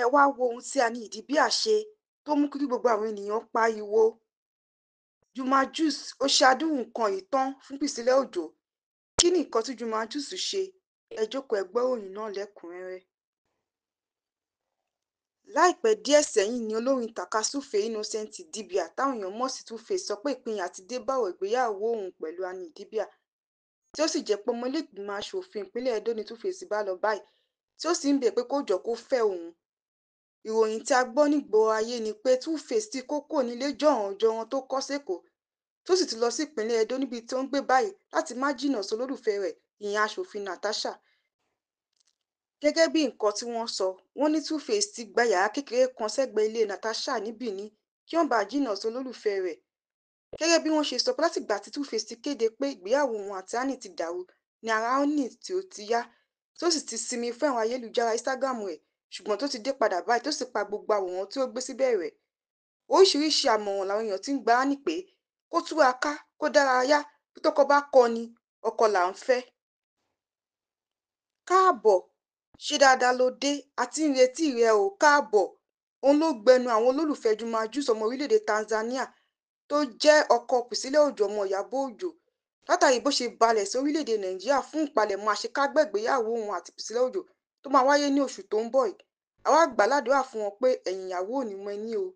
Ẹ wá wo ohun tí Annie Idibia ṣe tó mú kí gbogbo àwọn ènìyàn pariwo. Juma Juice ó ṣe àdúrú nǹkan yìí tán fún Priscilla Ojo. Kí ni nǹkan tí Juma Juice ṣe? Ẹ jókòó ẹ gbọ́ ìròyìn náà lẹ́kùnrẹ́rẹ́. Láìpẹ́ díẹ̀ sẹ́yìn ni olórin tàkasúfèé Innocent Idibia táwọn èèyàn mọ̀ sí Tuface sọ pé ìpínyà ti dé bá ọ̀rọ̀ ìgbéyàwó òun pẹ̀lú Annie Idibia, tí ó sì jẹ́ pé ọmọ ilé ìgbìmọ̀ aṣòfin ìpínlẹ̀ Edo ni Tuface bá lọ báyìí, tí ó sì ń bẹ̀ pé kó jọ kó fẹ́ òun. Ìròyìn tí a gbọ́ nígboro ayé ni pé Tuface ti kó kúrò nílé jọ̀hàn-jọ̀hàn tó kọ́ sẹ́kọ̀ọ́, tó sì ti lọ sí ìpínlẹ̀ Edo níbi tí ó ń gbé báyìí láti má jìnnà sí olólùfẹ́ rẹ̀ ìyẹn aṣòfin Natasha. Gẹ́gẹ́ bí nǹkan tí wọ́n sọ, wọ́n ní Tuface ti gba yàrá kékeré kan sẹ́gbẹ̀ẹ́ ilé Natasha ní Benin kí wọ́n bá jìnnà sí olólùfẹ́ rẹ̀. Gẹ́gẹ́ bí wọ́n ṣe sọ pé látìgbà tí Tuface ti kéde pé ìgbéyàwó òun àti Annie ti dàrú ni ara Annie tí ó ti yá, tó sì ti sinmi fún àwọn ayélujára Instagram rẹ̀, ṣùgbọ́n tó ti dé padà báyìí tó sì pa gbogbo àwòrán tí ó gbé síbẹ̀ rẹ̀. Oríṣiríṣi àmọ̀ràn làwọn èèyàn ti ń gba Annie pé kó túra ká, kó dárayá, bí tọ́kọ bá kọ ni, ọkọ là ń fẹ́. Káàbọ̀, ṣe dáadáa ló dé, a ti ń retí rẹ o, káàbọ̀. Òun ló gbẹnu àwọn olólùfẹ́ Juma Juice ọmọ orílẹ̀-èdè Tanzania tó jẹ́ ọkọ Priscilla Ojo ọmọ Ìyábọ̀ Òjó látàrí bó ṣe balẹ̀ sí orílẹ̀-èdè Nàìjíríà fún ìpalẹ̀mọ́ àṣekágbá ìgbéyàwó òun àti Priscilla Ojo tó máa wáyé ní oṣù tó ń bọ̀ yìí. Àwa gbà ládùúrà fún wọn pé ẹ̀yìn ìyàwó ò ní mọ ẹní o.